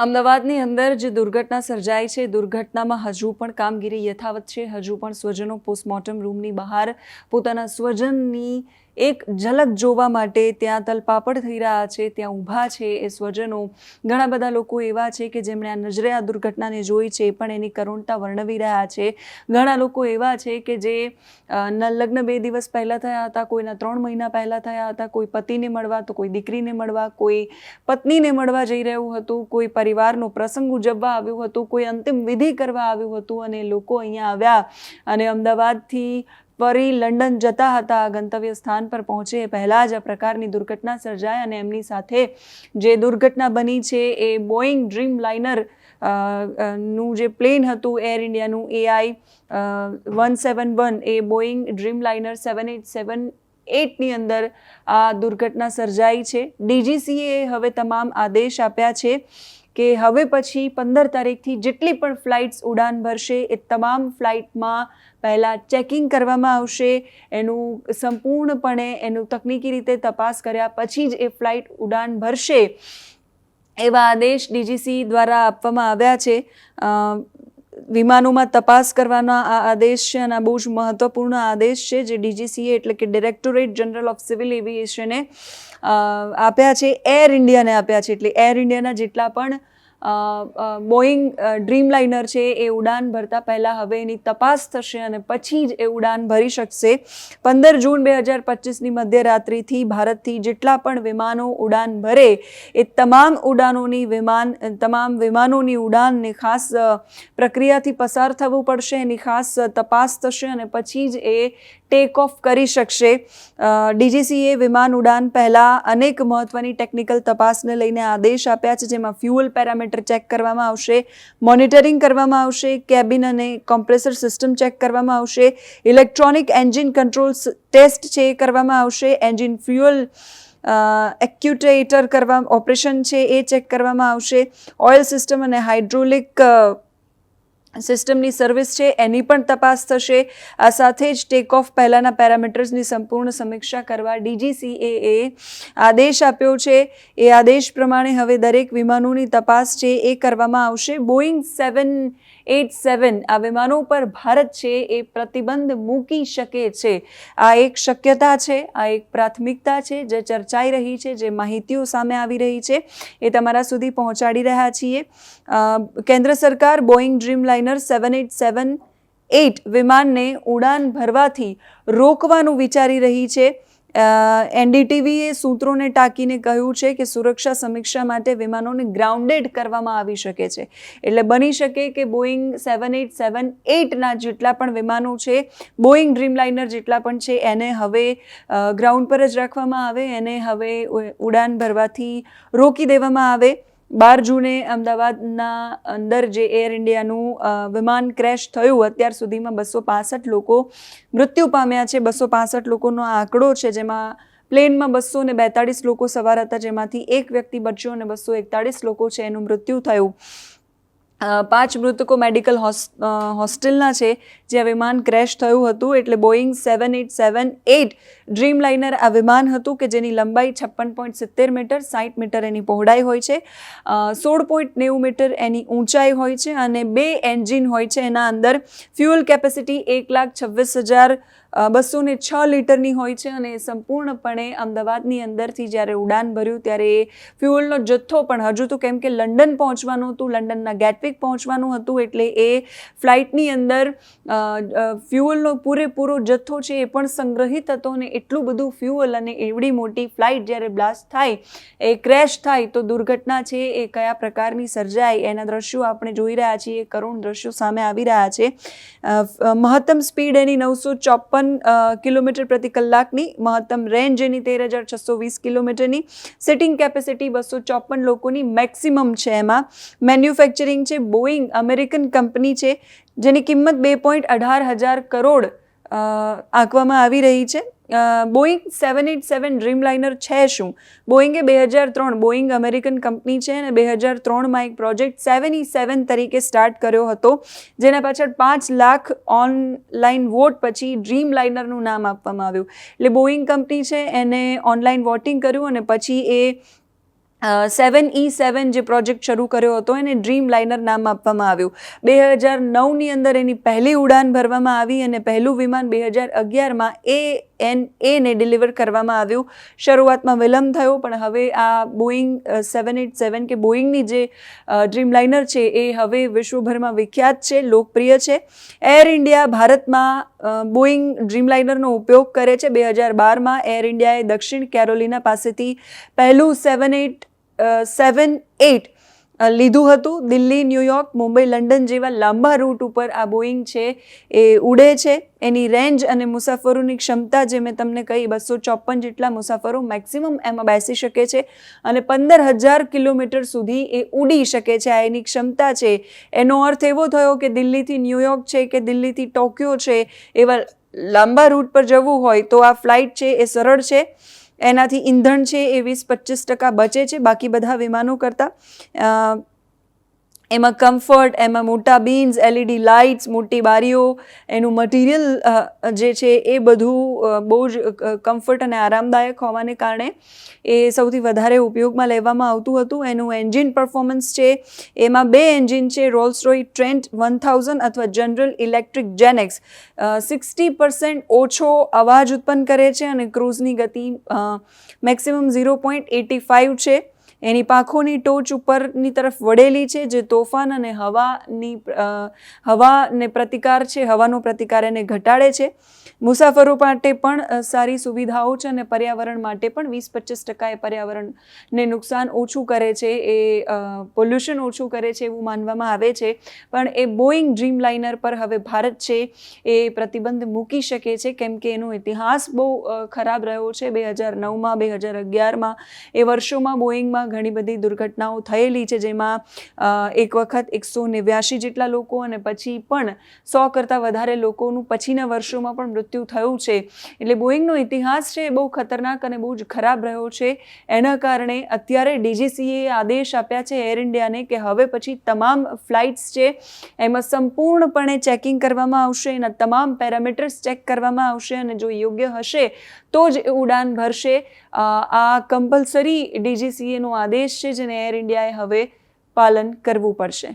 અમદાવાદની અંદર જે દુર્ઘટના સર્જાઈ છે, દુર્ઘટનામાં હજુ પણ કામગીરી યથાવત છે. હજુ પણ સ્વજનો પોસ્ટમોર્ટમ રૂમની બહાર પોતાના સ્વજનની એક ઝલક જોવા માટે ત્યાં તલપાપડ થઈ રહ્યા છે, ત્યાં ઊભા છે એ સ્વજનો. ઘણા બધા લોકો એવા છે કે જેમણે આ નજરે આ દુર્ઘટનાને જોઈ છે, પણ એની કરુણતા વર્ણવી રહ્યા છે. ઘણા લોકો એવા છે કે જે લગ્ન 2 દિવસ પહેલાં થયા હતા, કોઈના 3 મહિના પહેલાં થયા હતા, કોઈ પતિને મળવા તો કોઈ દીકરીને મળવા, કોઈ પત્નીને મળવા જઈ રહ્યું હતું, કોઈ પરિવારનો પ્રસંગ ઉજવવા આવ્યું હતું, કોઈ અંતિમ વિધિ કરવા આવ્યું હતું, અને લોકો અહીંયા આવ્યા અને અમદાવાદથી ફરી લંડન જતા હતા. ગંતવ્ય સ્થાન પર પહોંચે પહેલાં જ આ પ્રકારની દુર્ઘટના સર્જાય અને એમની સાથે જે દુર્ઘટના બની છે એ બોઈંગ ડ્રીમ લાઇનર નું જે પ્લેન હતું એર ઇન્ડિયાનું AI 171, એ બોઈંગ ડ્રીમ લાઇનર 787-8ની અંદર આ દુર્ઘટના સર્જાઈ છે. DGCA હવે તમામ આદેશ આપ્યા છે કે હવે પછી 15 તારીખથી જેટલી પણ ફ્લાઇટ્સ ઉડાન ભરશે એ તમામ ફ્લાઇટમાં પહેલાં ચેકિંગ કરવામાં આવશે. એનું સંપૂર્ણપણે એનું તકનીકી રીતે તપાસ કર્યા પછી જ એ ફ્લાઇટ ઉડાન ભરશે, એવા આદેશ DGC દ્વારા આપવામાં આવ્યા છે. વિમાનોમાં તપાસ કરવાના આ આદેશ છે અને આ બહુ જ મહત્વપૂર્ણ આદેશ છે જે DGCA એટલે કે ડિરેક્ટોરેટ જનરલ ઓફ સિવિલ એવિએશને આપ્યા છે, એર ઇન્ડિયાને આપ્યા છે. એટલે એર ઇન્ડિયાના જેટલા પણ બોઈંગ ડ્રીમ લાઇનર છે એ ઉડાન ભરતા પહેલાં હવે એની તપાસ થશે અને પછી જ એ ઉડાન ભરી શકશે. 15 જૂન 2025ની મધ્યરાત્રિથી ભારતથી જેટલા પણ વિમાનો ઉડાન ભરે એ તમામ વિમાનોની ઉડાનને ખાસ પ્રક્રિયાથી પસાર થવું પડશે, એની ખાસ તપાસ થશે અને પછી જ એ ટેક ઓફ કરી શકશે. DGCA વિમાન ઉડાન પહેલાં અનેક મહત્ત્વની ટેકનિકલ તપાસને લઈને આદેશ આપ્યા છે, જેમાં ફ્યુઅલ પેરામીટર ચેક કરવામાં આવશે, મોનિટરિંગ કરવામાં આવશે, કેબિન અને કોમ્પ્રેસર સિસ્ટમ ચેક કરવામાં આવશે, ઇલેક્ટ્રોનિક એન્જિન કંટ્રોલ ટેસ્ટ છે એ કરવામાં આવશે, એન્જિન ફ્યુઅલ એક્યુટેટર ઓપરેશન છે એ ચેક કરવામાં આવશે, ઓઇલ સિસ્ટમ અને હાઇડ્રોલિક સિસ્ટમની સર્વિસ છે એની પણ તપાસ થશે. આ સાથે જ ટેક ઓફ પહેલાંના પેરામીટર્સની સંપૂર્ણ સમીક્ષા કરવા DGCAએ આદેશ આપ્યો છે. એ આદેશ પ્રમાણે હવે દરેક વિમાનોની તપાસ છે એ કરવામાં આવશે. બોઈંગ 787 આ વિમાનો પર ભારત છે એ પ્રતિબંધ મૂકી શકે છે. આ એક શક્યતા છે, આ એક પ્રાથમિકતા છે જે ચર્ચાઈ રહી છે, જે માહિતીઓ સામે આવી રહી છે એ તમારા સુધી પહોંચાડી રહ્યા છીએ. કેન્દ્ર સરકાર બોઈંગ ડ્રીમ લાઇનર 787-8 વિમાનને ઉડાન ભરવાથી રોકવાનું વિચારી રહી છે. NDTVએ સૂત્રોને ટાંકીને કહ્યું છે કે સુરક્ષા સમીક્ષા માટે વિમાનોને ગ્રાઉન્ડેડ કરવામાં આવી શકે છે. એટલે બની શકે કે બોઈંગ 787-8ના જેટલા પણ વિમાનો છે, બોઈંગ ડ્રીમ લાઇનર જેટલા પણ છે, એને હવે ગ્રાઉન્ડ પર જ રાખવામાં આવે, એને હવે ઉડાન ભરવાથી રોકી દેવામાં આવે. 12 જૂને અમદાવાદના અંદર જે એર ઇન્ડિયાનું વિમાન ક્રેશ થયું, અત્યાર સુધીમાં 265 લોકો મૃત્યુ પામ્યા છે. 265 લોકોનો આંકડો છે, જેમાં પ્લેનમાં 242 લોકો સવાર હતા, જેમાંથી એક વ્યક્તિ બચ્યો અને 241 લોકો છે એનું મૃત્યુ થયું. 5 મૃતકો મેડિકલ હોસ્ટેલના છે જ્યાં વિમાન ક્રેશ થયું હતું. એટલે બોઈંગ 787-8 ડ્રીમ લાઇનર આ વિમાન હતું કે જેની લંબાઈ 56.70 મીટર, 60 મીટર એની પહોળાઈ હોય છે, 16.90 મીટર એની ઊંચાઈ હોય છે અને 2 એન્જિન હોય છે. એના અંદર ફ્યુઅલ કેપેસિટી 1,26,206 લીટરની હોય છે અને સંપૂર્ણપણે અમદાવાદની અંદરથી જ્યારે ઉડાન ભર્યું ત્યારે એ ફ્યુઅલનો જથ્થો પણ હજુ તો કેમ કે લંડન પહોંચવાનું હતું, લંડનના ગેટવિક પહોંચવાનું હતું, એટલે એ ફ્લાઇટની અંદર ફ્યુઅલનો પૂરેપૂરો જથ્થો છે એ પણ સંગ્રહિત હતો. અને એટલું બધું ફ્યુઅલ અને એવડી મોટી ફ્લાઇટ જ્યારે બ્લાસ્ટ થાય, એ ક્રેશ થાય તો દુર્ઘટના છે એ કયા પ્રકારની સર્જાય એના દ્રશ્યો આપણે જોઈ રહ્યા છીએ. કરુણ દ્રશ્યો સામે આવી રહ્યા છે. મહત્તમ સ્પીડ એની 954 કિલોમીટર પ્રતિ કલાકની, મહત્તમ રેન્જ એની 13,620 કિલોમીટરની, સિટિંગ કેપેસિટી 254 લોકોની મેક્સિમમ છે. એમાં મેન્યુફેક્ચરિંગ છે બોઈંગ અમેરિકન કંપની છે જેની કિંમત 2.18 કરોડ આંકવામાં આવી રહી છે. બોઈંગ 787 ડ્રીમ લાઇનર છે શું? બોઈંગે 2003 બોઈંગ અમેરિકન કંપની છે અને 2003માં એક પ્રોજેક્ટ 7E7 તરીકે સ્ટાર્ટ કર્યો હતો, જેના પાછળ 5 લાખ ઓનલાઈન વોટ પછી ડ્રીમ લાઇનરનું નામ આપવામાં આવ્યું. એટલે બોઈંગ કંપની છે એને ઓનલાઈન વોટિંગ કર્યું અને પછી એ 7E7 જે પ્રોજેક્ટ શરૂ કર્યો હતો એને ડ્રીમ લાઇનર નામ આપવામાં આવ્યું. 2009ની અંદર એની પહેલી ઉડાન ભરવામાં આવી અને પહેલું વિમાન 2011માં ANA ડિલિવર કરવામાં આવ્યું. શરૂઆતમાં વિલંબ થયો, પણ હવે આ બોઈંગ 787 કે બોઈંગની જે ડ્રીમ લાઇનર છે એ હવે વિશ્વભરમાં વિખ્યાત છે, લોકપ્રિય છે. એર ઇન્ડિયા ભારતમાં બોઈંગ ડ્રીમ લાઇનરનો ઉપયોગ કરે છે. 2012માં એર ઇન્ડિયાએ દક્ષિણ કેરોલિના પાસેથી પહેલું 787 લીધું હતું. દિલ્હી, ન્યુયોર્ક, મુંબઈ, લંડન જેવા લાંબા રૂટ ઉપર આ બોઈંગ છે એ ઉડે છે. એની રેન્જ અને મુસાફરોની ક્ષમતા જે મેં તમને કહી 254 જેટલા મુસાફરો મેક્સિમમ એમાં બેસી શકે છે અને 15,000 કિલોમીટર સુધી એ ઉડી શકે છે. આ એની ક્ષમતા છે. એનો અર્થ એવો થયો કે દિલ્હીથી ન્યુયોર્ક છે કે દિલ્હીથી ટોક્યો છે એવા લાંબા રૂટ પર જવું હોય તો આ ફ્લાઇટ છે એ સરળ છે. એનાથી ઈંધણ છે એ 20-25% બચે છે બાકી બધા વિમાનો કરતાં. એમાં કમ્ફર્ટ, એમાં મોટા બીન્સ, LED લાઇટ્સ, મોટી બારીઓ, એનું મટીરિયલ જે છે એ બધું બહુ જ કમ્ફર્ટ અને આરામદાયક હોવાને કારણે એ સૌથી વધારે ઉપયોગમાં લેવામાં આવતું હતું. એનું એન્જિન પરફોર્મન્સ છે એમાં 2 એન્જિન છે, રોલ્સ રોય ટ્રેન્ટ 1000 અથવા જનરલ ઇલેક્ટ્રિક જેનેક્સ. 60% ઓછો અવાજ ઉત્પન્ન કરે છે અને ક્રૂઝની ગતિ મેક્સિમમ 0.85 છે. એની પાંખોની ટોચ ઉપરની તરફ વળેલી છે જે તોફાન અને હવાને પ્રતિકાર છે, હવાનો પ્રતિકાર એને ઘટાડે છે. મુસાફરો માટે પણ સારી સુવિધાઓ છે અને પર્યાવરણ માટે પણ 20-25% એ પર્યાવરણને નુકસાન ઓછું કરે છે, એ પોલ્યુશન ઓછું કરે છે એવું માનવામાં આવે છે. પણ એ બોઈંગ ડ્રીમ લાઇનર પર હવે ભારત છે એ પ્રતિબંધ મૂકી શકે છે કેમ કે એનો ઇતિહાસ બહુ ખરાબ રહ્યો છે. 2009માં, 2011માં એ વર્ષોમાં બોઈંગમાં ઘણી બધી દુર્ઘટનાઓ થયેલી છે જેમાં એક વખત 189 જેટલા લોકો અને પછી પણ 100 કરતાં વધારે લોકોનું પછીના વર્ષોમાં પણ મૃત્યુ થયું છે. એટલે બોઈંગનો ઇતિહાસ છે એ બહુ ખતરનાક અને બહુ જ ખરાબ રહ્યો છે. એના કારણે અત્યારે DGCAએ આદેશ આપ્યા છે એર ઇન્ડિયાને કે હવે પછી તમામ ફ્લાઇટ્સ છે એમાં સંપૂર્ણપણે ચેકિંગ કરવામાં આવશે, એના તમામ પેરામીટર્સ ચેક કરવામાં આવશે અને જો યોગ્ય હશે તો જ ઉડાન ભરશે. આ કમ્પલસરી DGCAનો આદેશ છે જેને એર ઇન્ડિયાએ હવે પાલન કરવું પડશે.